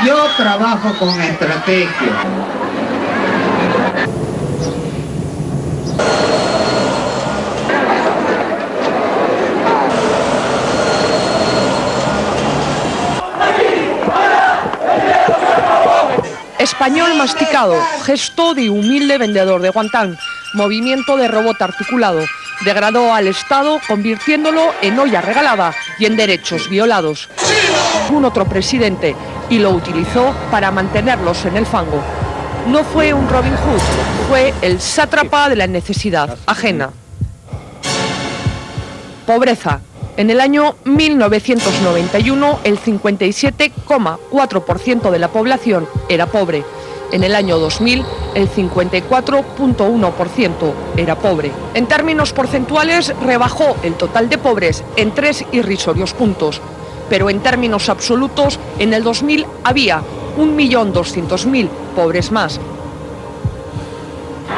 Yo trabajo con estrategia. Español masticado, gesto de humilde vendedor de guantán, movimiento de robot articulado, degradó al Estado convirtiéndolo en olla regalada y en derechos violados. Un otro presidente y lo utilizó para mantenerlos en el fango. No fue un Robin Hood, fue el sátrapa de la necesidad ajena. Pobreza. En el año 1991, el 57,4% de la población era pobre. En el año 2000, el 54,1% era pobre. En términos porcentuales, rebajó el total de pobres en 3 irrisorios puntos. Pero en términos absolutos, en el 2000 había 1.200.000 pobres más.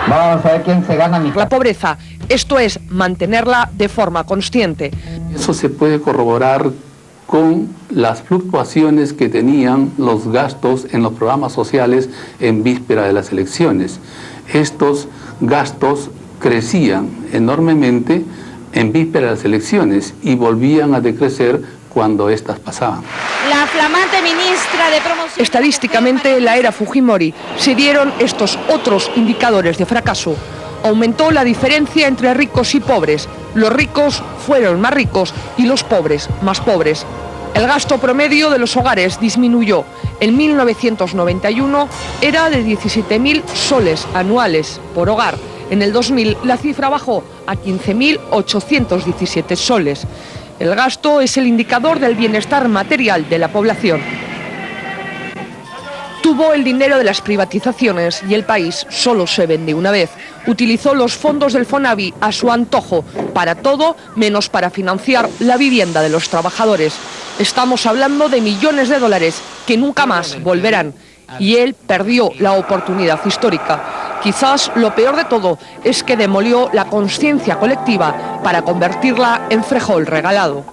Vamos a ver quién se gana mi... La pobreza, esto es, mantenerla de forma consciente. Eso se puede corroborar con las fluctuaciones que tenían los gastos en los programas sociales en víspera de las elecciones. Estos gastos crecían enormemente en víspera de las elecciones y volvían a decrecer cuando éstas pasaban. La flamante ministra de Promoción... Estadísticamente, en la era Fujimori se dieron estos otros indicadores de fracaso. Aumentó la diferencia entre ricos y pobres. Los ricos fueron más ricos y los pobres más pobres. El gasto promedio de los hogares disminuyó. En 1991 era de 17.000 soles anuales por hogar. En el 2000 la cifra bajó a 15.817 soles. El gasto es el indicador del bienestar material de la población. Tuvo el dinero de las privatizaciones y el país solo se vende una vez. Utilizó los fondos del Fonavi a su antojo, para todo menos para financiar la vivienda de los trabajadores. Estamos hablando de millones de dólares que nunca más volverán. Y él perdió la oportunidad histórica. Quizás lo peor de todo es que demolió la conciencia colectiva para convertirla en frijol regalado.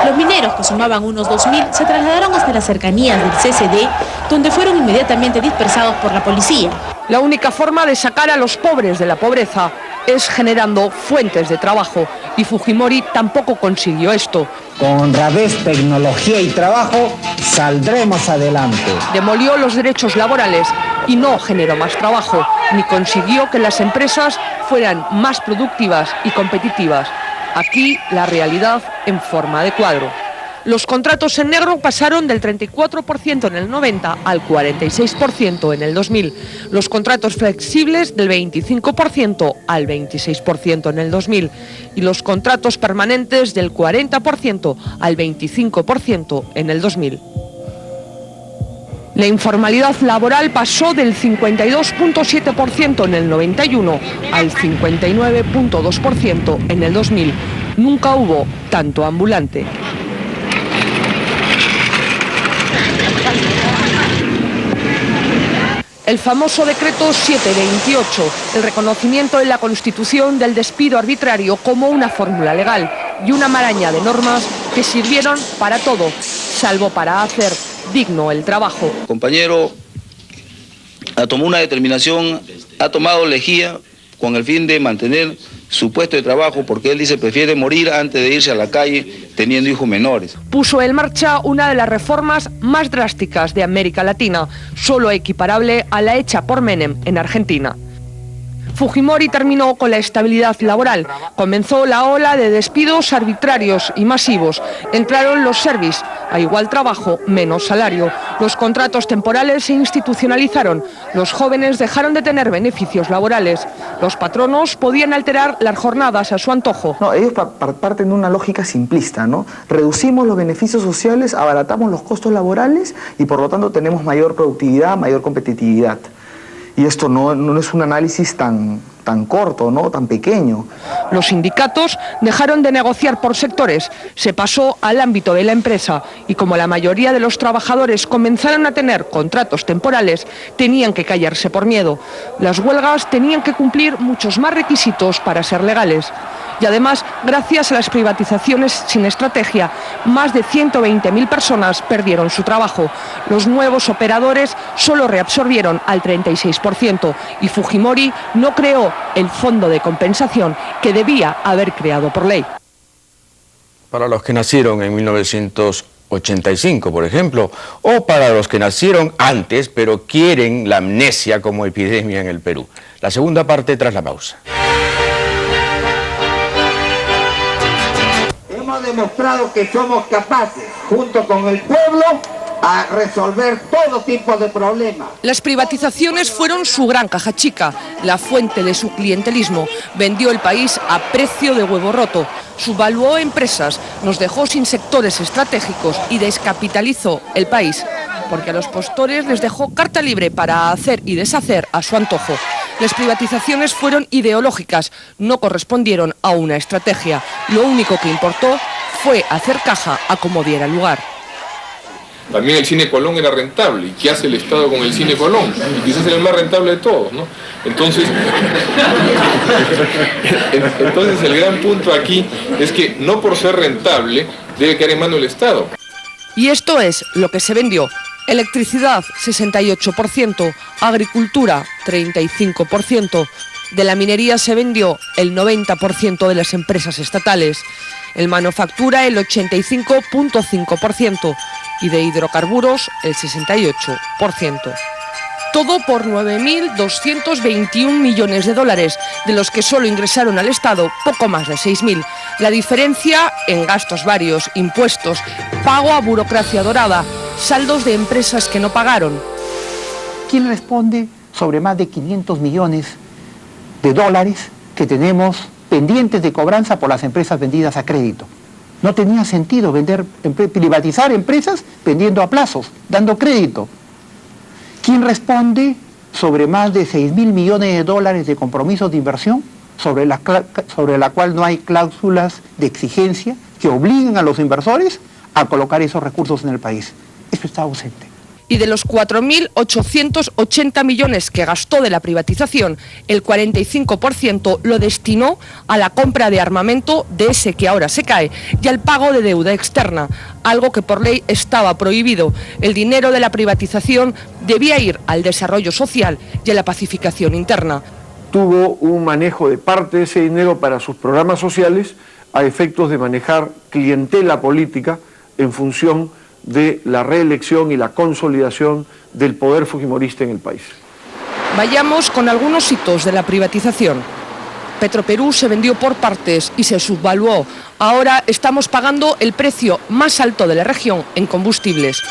Los mineros, que sumaban unos 2.000, se trasladaron hasta las cercanías del CCD, donde fueron inmediatamente dispersados por la policía. La única forma de sacar a los pobres de la pobreza es generando fuentes de trabajo, y Fujimori tampoco consiguió esto. Con honradez, tecnología y trabajo saldremos adelante. Demolió los derechos laborales y no generó más trabajo, ni consiguió que las empresas fueran más productivas y competitivas. Aquí la realidad en forma de cuadro. Los contratos en negro pasaron del 34% en el 90 al 46% en el 2000. Los contratos flexibles del 25% al 26% en el 2000. Y los contratos permanentes del 40% al 25% en el 2000. La informalidad laboral pasó del 52,7% en el 91 al 59,2% en el 2000. Nunca hubo tanto ambulante. El famoso decreto 728, el reconocimiento en la Constitución del despido arbitrario como una fórmula legal y una maraña de normas que sirvieron para todo, salvo para hacer digno el trabajo. El compañero tomó una determinación, ha tomado lejía con el fin de mantener su puesto de trabajo, porque él dice prefiere morir antes de irse a la calle teniendo hijos menores. Puso en marcha una de las reformas más drásticas de América Latina, solo equiparable a la hecha por Menem en Argentina. Fujimori terminó con la estabilidad laboral. Comenzó la ola de despidos arbitrarios y masivos. Entraron los service, a igual trabajo, menos salario. Los contratos temporales se institucionalizaron. Los jóvenes dejaron de tener beneficios laborales. Los patronos podían alterar las jornadas a su antojo. No, ellos parten de una lógica simplista, ¿no? Reducimos los beneficios sociales, abaratamos los costos laborales y por lo tanto tenemos mayor productividad, mayor competitividad. Y esto no es un análisis tan tan corto, ¿no? Tan pequeño. Los sindicatos dejaron de negociar por sectores, se pasó al ámbito de la empresa y como la mayoría de los trabajadores comenzaron a tener contratos temporales, tenían que callarse por miedo. Las huelgas tenían que cumplir muchos más requisitos para ser legales. Y además, gracias a las privatizaciones sin estrategia, más de 120.000 personas perdieron su trabajo. Los nuevos operadores solo reabsorbieron al 36% y Fujimori no creó el fondo de compensación que debía haber creado por ley. Para los que nacieron en 1985, por ejemplo, o para los que nacieron antes, pero quieren la amnesia como epidemia en el Perú. La segunda parte tras la pausa. Hemos demostrado que somos capaces, junto con el pueblo, a resolver todo tipo de problemas. Las privatizaciones fueron su gran caja chica, la fuente de su clientelismo. Vendió el país a precio de huevo roto, subvaluó empresas, nos dejó sin sectores estratégicos y descapitalizó el país, porque a los postores les dejó carta libre para hacer y deshacer a su antojo. Las privatizaciones fueron ideológicas, no correspondieron a una estrategia. Lo único que importó fue hacer caja a como diera lugar. También el Cine Colón era rentable. ¿Y qué hace el Estado con el Cine Colón? Y quizás era el más rentable de todos, ¿no? Entonces el gran punto aquí es que no por ser rentable debe quedar en manos del Estado. Y esto es lo que se vendió. Electricidad, 68%, agricultura, 35%. De la minería se vendió el 90% de las empresas estatales. En manufactura, el 85,5%. Y de hidrocarburos, el 68%. Todo por 9.221 millones de dólares, de los que solo ingresaron al Estado poco más de 6.000. La diferencia en gastos varios, impuestos, pago a burocracia dorada, saldos de empresas que no pagaron. ¿Quién responde sobre más de 500 millones de dólares que tenemos pendientes de cobranza por las empresas vendidas a crédito? No tenía sentido privatizar empresas vendiendo a plazos, dando crédito. ¿Quién responde sobre más de 6.000 millones de dólares de compromisos de inversión, sobre la cual no hay cláusulas de exigencia que obliguen a los inversores a colocar esos recursos en el país? Eso está ausente. Y de los 4.880 millones que gastó de la privatización, el 45% lo destinó a la compra de armamento de ese que ahora se cae y al pago de deuda externa, algo que por ley estaba prohibido. El dinero de la privatización debía ir al desarrollo social y a la pacificación interna. Tuvo un manejo de parte de ese dinero para sus programas sociales a efectos de manejar clientela política en función de la reelección y la consolidación del poder fujimorista en el país. Vayamos con algunos hitos de la privatización. Petroperú se vendió por partes y se subvaluó. Ahora estamos pagando el precio más alto de la región en combustibles.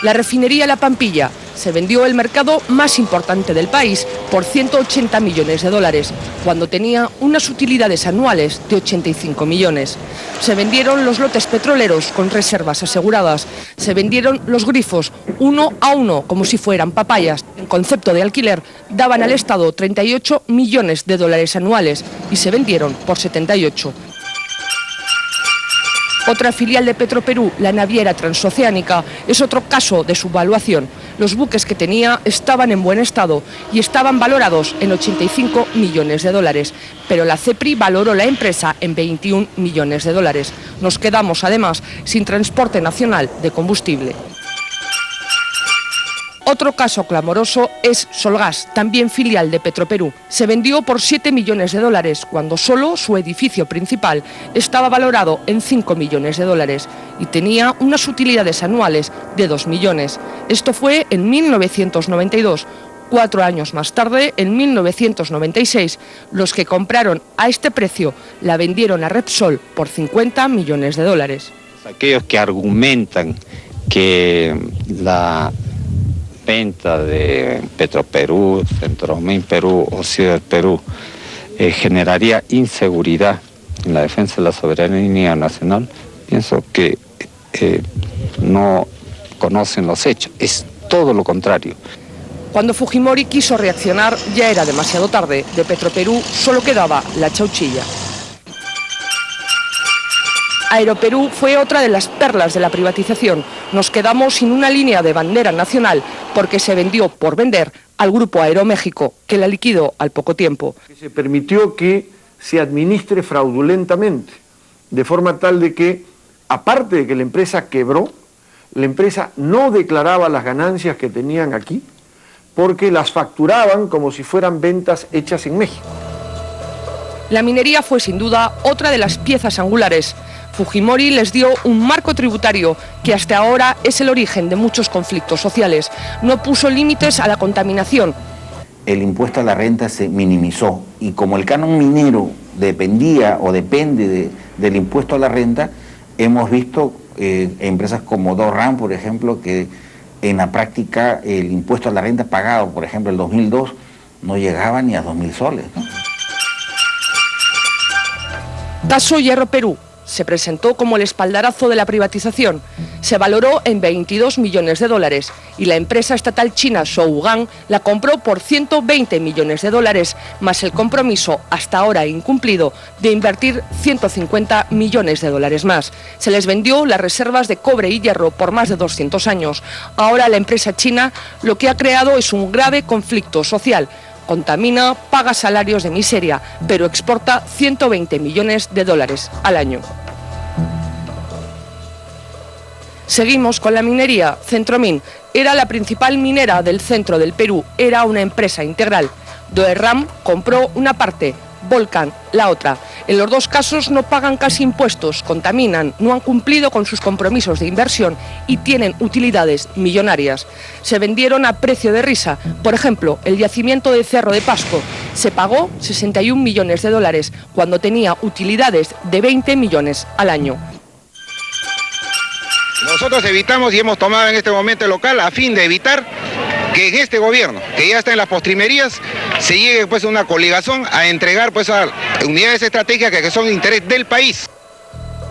La refinería La Pampilla se vendió el mercado más importante del país por 180 millones de dólares, cuando tenía unas utilidades anuales de 85 millones. Se vendieron los lotes petroleros con reservas aseguradas. Se vendieron los grifos uno a uno, como si fueran papayas. En concepto de alquiler, daban al Estado 38 millones de dólares anuales y se vendieron por 78. Otra filial de Petroperú, la naviera Transoceánica, es otro caso de subvaluación. Los buques que tenía estaban en buen estado y estaban valorados en 85 millones de dólares, pero la CEPRI valoró la empresa en 21 millones de dólares. Nos quedamos, además, sin transporte nacional de combustible. Otro caso clamoroso es Solgas, también filial de Petroperú. Se vendió por 7 millones de dólares, cuando solo su edificio principal estaba valorado en 5 millones de dólares y tenía unas utilidades anuales de 2 millones. Esto fue en 1992. 4 años más tarde, en 1996, los que compraron a este precio la vendieron a Repsol por 50 millones de dólares. Aquellos que argumentan que la venta de Petroperú, Centromin Perú o Ciudad Perú generaría inseguridad en la defensa de la soberanía nacional, pienso que no conocen los hechos, es todo lo contrario. Cuando Fujimori quiso reaccionar ya era demasiado tarde. De Petroperú solo quedaba la chauchilla. Aeroperú fue otra de las perlas de la privatización. Nos quedamos sin una línea de bandera nacional porque se vendió por vender al Grupo Aeroméxico, que la liquidó al poco tiempo. Se permitió que se administre fraudulentamente, de forma tal de que, aparte de que la empresa quebró, la empresa no declaraba las ganancias que tenían aquí, porque las facturaban como si fueran ventas hechas en México. La minería fue sin duda otra de las piezas angulares. Fujimori les dio un marco tributario que hasta ahora es el origen de muchos conflictos sociales. No puso límites a la contaminación. El impuesto a la renta se minimizó y como el canon minero dependía o depende del impuesto a la renta, hemos visto empresas como Dorran, por ejemplo, que en la práctica el impuesto a la renta pagado, por ejemplo, el 2002, no llegaba ni a 2.000 soles, ¿no? Caso Hierro Perú. Se presentó como el espaldarazo de la privatización. Se valoró en 22 millones de dólares y la empresa estatal china Shougang la compró por 120 millones de dólares, más el compromiso, hasta ahora incumplido, de invertir 150 millones de dólares más. Se les vendió las reservas de cobre y hierro por más de 200 años. Ahora la empresa china lo que ha creado es un grave conflicto social. Contamina, paga salarios de miseria, pero exporta 120 millones de dólares al año. Seguimos con la minería. Centromin era la principal minera del centro del Perú, era una empresa integral. Doerram compró una parte, Volcan la otra. En los dos casos no pagan casi impuestos, contaminan, no han cumplido con sus compromisos de inversión y tienen utilidades millonarias. Se vendieron a precio de risa. Por ejemplo, el yacimiento de Cerro de Pasco se pagó 61 millones de dólares cuando tenía utilidades de 20 millones al año. Nosotros evitamos y hemos tomado en este momento el local a fin de evitar que en este gobierno, que ya está en las postrimerías, se llegue pues a una coligazón a entregar pues a unidades estratégicas que son de interés del país.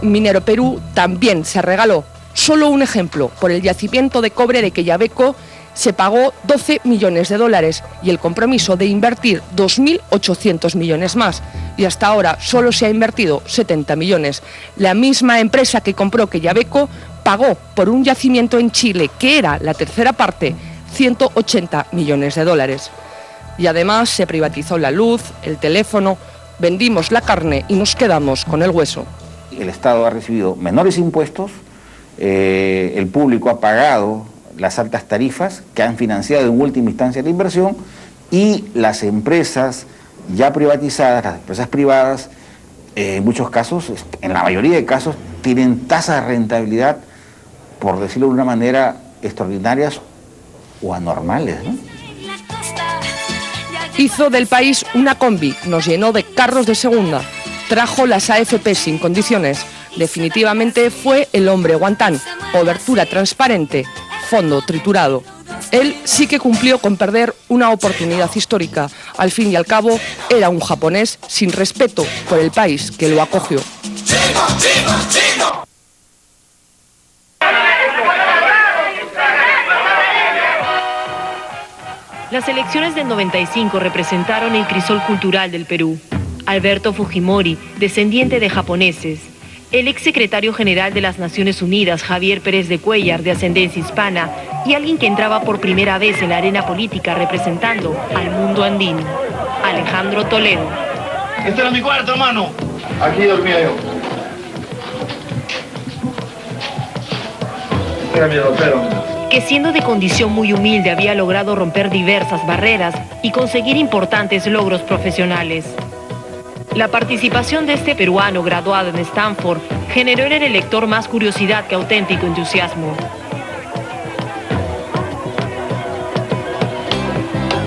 Minero Perú también se regaló. Solo un ejemplo, por el yacimiento de cobre de Quellaveco se pagó 12 millones de dólares y el compromiso de invertir 2.800 millones más. Y hasta ahora solo se ha invertido 70 millones. La misma empresa que compró Quellaveco pagó por un yacimiento en Chile, que era la tercera parte, 180 millones de dólares. Y además se privatizó la luz, el teléfono, vendimos la carne y nos quedamos con el hueso. El Estado ha recibido menores impuestos, el público ha pagado las altas tarifas que han financiado en última instancia la inversión y las empresas ya privatizadas, las empresas privadas, en muchos casos, en la mayoría de casos, tienen tasas de rentabilidad, por decirlo de una manera, extraordinarias o anormales, ¿no? Hizo del país una combi, nos llenó de carros de segunda, trajo las AFP sin condiciones. Definitivamente fue el hombre guantán, cobertura transparente, fondo triturado. Él sí que cumplió con perder una oportunidad histórica. Al fin y al cabo, era un japonés sin respeto por el país que lo acogió. ¡Chino, chino, chino! Las elecciones del 95 representaron el crisol cultural del Perú. Alberto Fujimori, descendiente de japoneses. El exsecretario general de las Naciones Unidas, Javier Pérez de Cuéllar, de ascendencia hispana, y alguien que entraba por primera vez en la arena política representando al mundo andino, Alejandro Toledo. Este era mi cuarto, hermano. Aquí dormía yo. Este era mi ropero. Que siendo de condición muy humilde había logrado romper diversas barreras y conseguir importantes logros profesionales. La participación de este peruano graduado en Stanford generó en el elector más curiosidad que auténtico entusiasmo.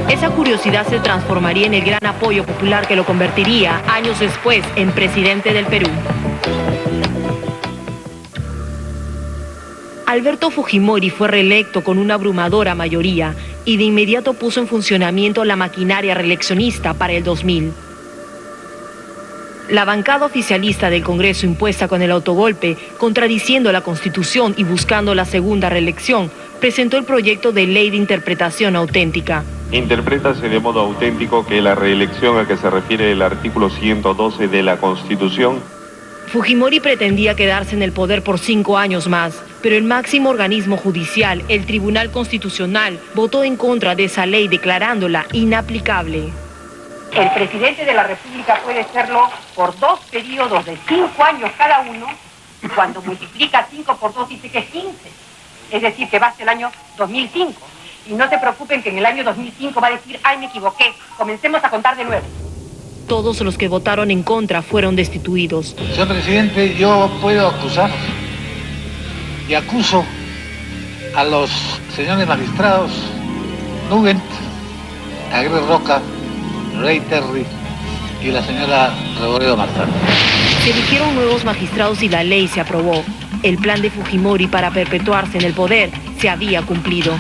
Esa curiosidad se transformaría en el gran apoyo popular que lo convertiría, años después, en presidente del Perú. Alberto Fujimori fue reelecto con una abrumadora mayoría y de inmediato puso en funcionamiento la maquinaria reeleccionista para el 2000. La bancada oficialista del Congreso, impuesta con el autogolpe, contradiciendo la Constitución y buscando la segunda reelección, presentó el proyecto de ley de interpretación auténtica. Interprétase de modo auténtico que la reelección a que se refiere el artículo 112 de la Constitución. Fujimori pretendía quedarse en el poder por 5 años más, pero el máximo organismo judicial, el Tribunal Constitucional, votó en contra de esa ley declarándola inaplicable. El presidente de la República puede serlo por 2 periodos de 5 años cada uno, y cuando multiplica 5 por 2 dice que es 15, es decir, que va hasta el año 2005. Y no se preocupen que en el año 2005 va a decir, ay, me equivoqué, comencemos a contar de nuevo. Todos los que votaron en contra fueron destituidos. Señor presidente, yo puedo acusar y acuso a los señores magistrados Nugent, Aguirre Roca, Rey Terry y la señora Reboredo Martán. Se eligieron nuevos magistrados y la ley se aprobó. El plan de Fujimori para perpetuarse en el poder se había cumplido.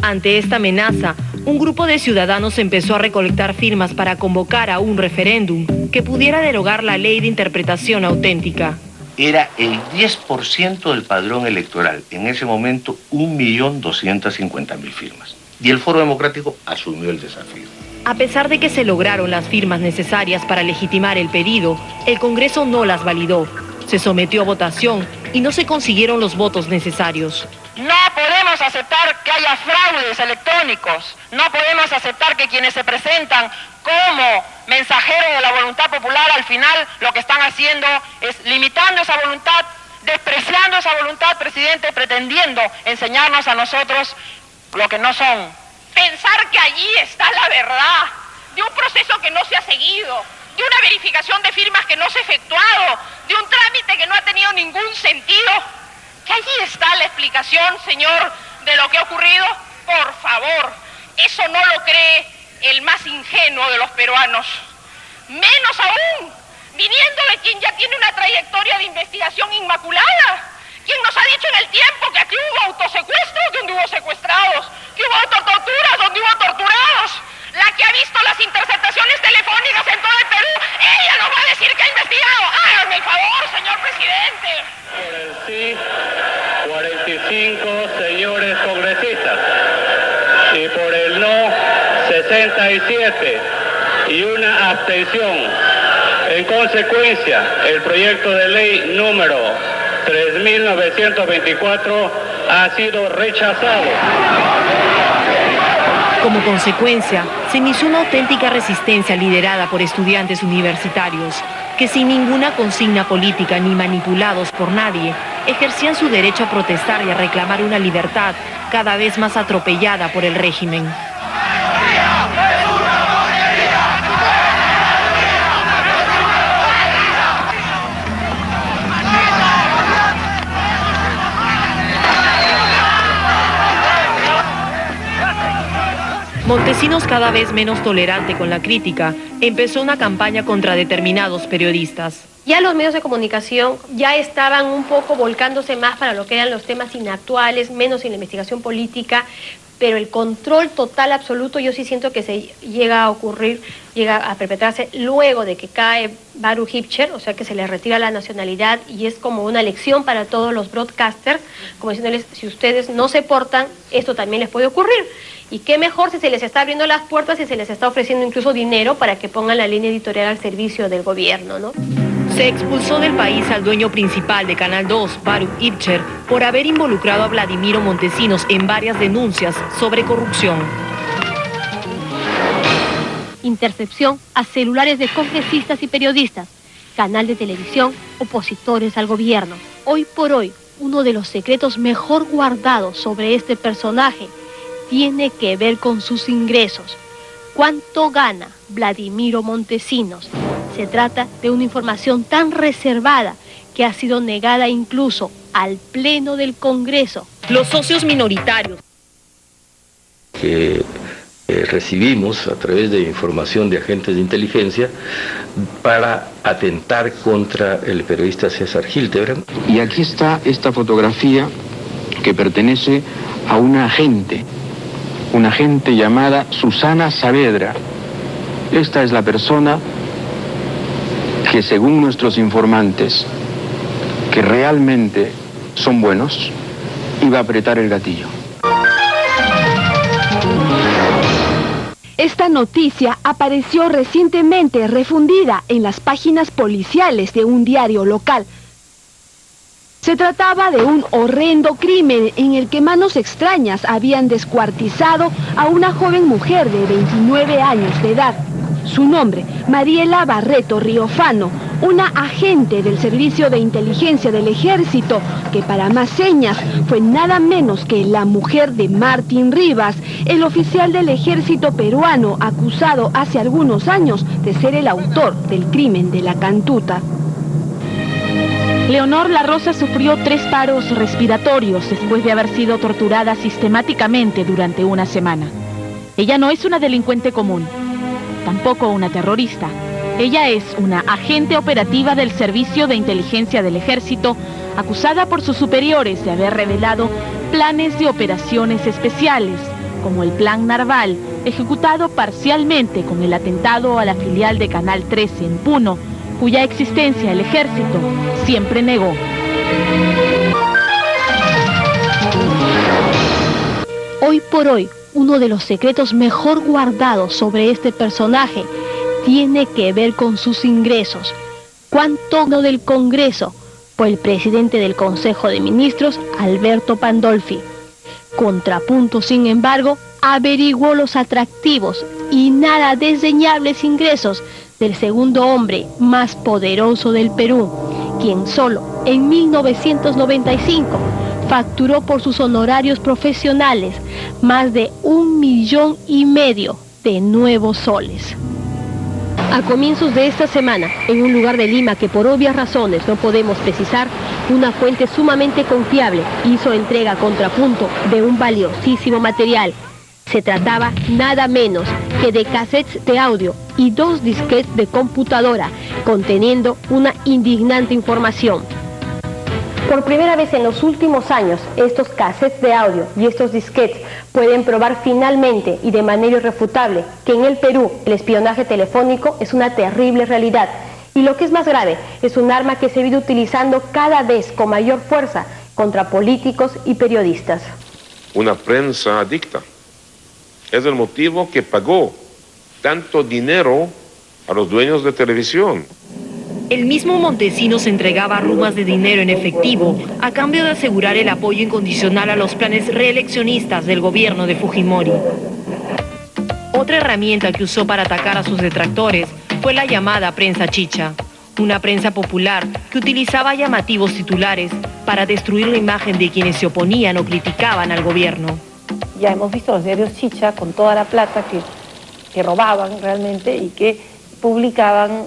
Ante esta amenaza, un grupo de ciudadanos empezó a recolectar firmas para convocar a un referéndum que pudiera derogar la ley de interpretación auténtica. Era el 10% del padrón electoral, en ese momento 1.250.000 firmas. Y el Foro Democrático asumió el desafío. A pesar de que se lograron las firmas necesarias para legitimar el pedido, el Congreso no las validó. Se sometió a votación y no se consiguieron los votos necesarios. No podemos aceptar que haya fraudes electrónicos. No podemos aceptar que quienes se presentan como mensajeros de la voluntad popular, al final lo que están haciendo es limitando esa voluntad, despreciando esa voluntad, presidente, pretendiendo enseñarnos a nosotros lo que no son. Pensar que allí está la verdad de un proceso que no se ha seguido, de una verificación de firmas que no se ha efectuado, de un trámite que no ha tenido ningún sentido. Que allí está la explicación, señor, de lo que ha ocurrido. Por favor, eso no lo cree el más ingenuo de los peruanos. Menos aún, viniendo de quien ya tiene una trayectoria de investigación inmaculada. Quien nos ha dicho en el tiempo que aquí hubo autosecuestros donde hubo secuestrados, que hubo autotorturas donde hubo torturados. La que ha visto las interceptaciones telefónicas en todo el Perú, ella nos va a decir que ha investigado. Háganme el favor, señor presidente. Por el sí, 45 señores congresistas. Y por el no, 67. Y una abstención. En consecuencia, el proyecto de ley número 3.924 ha sido rechazado. Como consecuencia, se inició una auténtica resistencia liderada por estudiantes universitarios, que sin ninguna consigna política ni manipulados por nadie, ejercían su derecho a protestar y a reclamar una libertad cada vez más atropellada por el régimen. Montesinos, cada vez menos tolerante con la crítica, empezó una campaña contra determinados periodistas. Ya los medios de comunicación ya estaban un poco volcándose más para lo que eran los temas inactuales, menos en la investigación política, pero el control total absoluto yo sí siento que se llega a ocurrir, llega a perpetrarse luego de que cae Baruch Hipcher, o sea que se le retira la nacionalidad y es como una lección para todos los broadcasters, como diciéndoles, si ustedes no se portan, esto también les puede ocurrir. Y qué mejor si se les está abriendo las puertas y se les está ofreciendo incluso dinero para que pongan la línea editorial al servicio del gobierno, ¿no? Se expulsó del país al dueño principal de Canal 2, Baruch Hipcher, por haber involucrado a Vladimiro Montesinos en varias denuncias sobre corrupción. Intercepción a celulares de congresistas y periodistas, canal de televisión, opositores al gobierno. Hoy por hoy, uno de los secretos mejor guardados sobre este personaje tiene que ver con sus ingresos. ¿Cuánto gana Vladimiro Montesinos? Se trata de una información tan reservada que ha sido negada incluso al Pleno del Congreso. Los socios minoritarios que Recibimos a través de información de agentes de inteligencia para atentar contra el periodista César Hildebrand. Y aquí está esta fotografía que pertenece a una agente llamada Susana Saavedra. Esta es la persona que, según nuestros informantes, que realmente son buenos, iba a apretar el gatillo. Esta noticia apareció recientemente refundida en las páginas policiales de un diario local. Se trataba de un horrendo crimen en el que manos extrañas habían descuartizado a una joven mujer de 29 años de edad. Su nombre, Mariela Barreto Riofano, una agente del Servicio de Inteligencia del Ejército, que para más señas fue nada menos que la mujer de Martín Rivas, el oficial del Ejército peruano acusado hace algunos años de ser el autor del crimen de la Cantuta. Leonor La Rosa sufrió 3 paros respiratorios después de haber sido torturada sistemáticamente durante una semana. Ella no es una delincuente común, tampoco una terrorista. Ella es una agente operativa del Servicio de Inteligencia del Ejército, acusada por sus superiores de haber revelado planes de operaciones especiales, como el Plan Narval, ejecutado parcialmente con el atentado a la filial de Canal 13 en Puno, cuya existencia el Ejército siempre negó. Hoy por hoy, uno de los secretos mejor guardados sobre este personaje tiene que ver con sus ingresos. ¿Cuánto del Congreso? Por el presidente del Consejo de Ministros, Alberto Pandolfi. Contrapunto, sin embargo, averiguó los atractivos y nada desdeñables ingresos del segundo hombre más poderoso del Perú, quien solo en 1995 facturó por sus honorarios profesionales más de 1,5 millones de nuevos soles. A comienzos de esta semana, en un lugar de Lima que por obvias razones no podemos precisar, una fuente sumamente confiable hizo entrega a Contrapunto de un valiosísimo material. Se trataba nada menos que de cassettes de audio y 2 disquetes de computadora conteniendo una indignante información. Por primera vez en los últimos años, estos cassettes de audio y estos disquetes pueden probar finalmente y de manera irrefutable que en el Perú el espionaje telefónico es una terrible realidad. Y lo que es más grave, es un arma que se viene utilizando cada vez con mayor fuerza contra políticos y periodistas. Una prensa adicta. Es el motivo que pagó tanto dinero a los dueños de televisión. El mismo Montesinos entregaba rumas de dinero en efectivo a cambio de asegurar el apoyo incondicional a los planes reeleccionistas del gobierno de Fujimori. Otra herramienta que usó para atacar a sus detractores fue la llamada prensa chicha, una prensa popular que utilizaba llamativos titulares para destruir la imagen de quienes se oponían o criticaban al gobierno. Ya hemos visto los diarios chicha con toda la plata que robaban realmente y que publicaban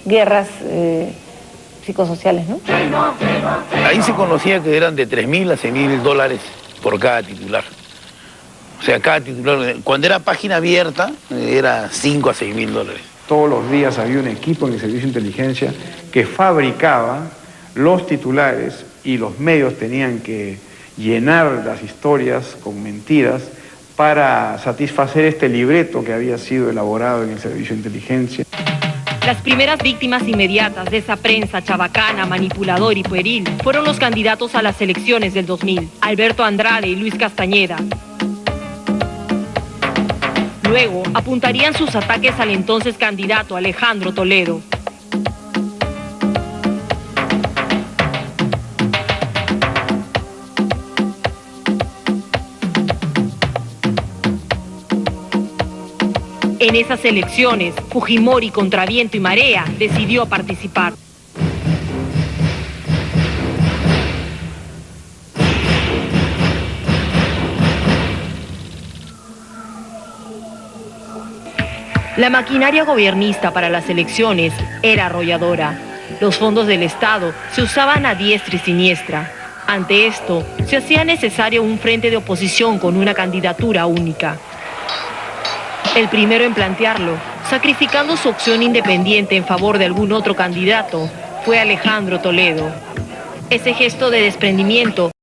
guerras psicosociales, ¿no? Ahí se conocía que eran de $3.000 a $6.000 por cada titular. O sea, cada titular, cuando era página abierta, era $5.000 a $6.000. Todos los días había un equipo en el Servicio de Inteligencia que fabricaba los titulares y los medios tenían que llenar las historias con mentiras para satisfacer este libreto que había sido elaborado en el Servicio de Inteligencia. Las primeras víctimas inmediatas de esa prensa chabacana, manipulador y pueril fueron los candidatos a las elecciones del 2000, Alberto Andrade y Luis Castañeda. Luego apuntarían sus ataques al entonces candidato Alejandro Toledo. En esas elecciones, Fujimori, contra viento y marea, decidió participar. La maquinaria gobernista para las elecciones era arrolladora. Los fondos del Estado se usaban a diestra y siniestra. Ante esto, se hacía necesario un frente de oposición con una candidatura única. El primero en plantearlo, sacrificando su opción independiente en favor de algún otro candidato, fue Alejandro Toledo. Ese gesto de desprendimiento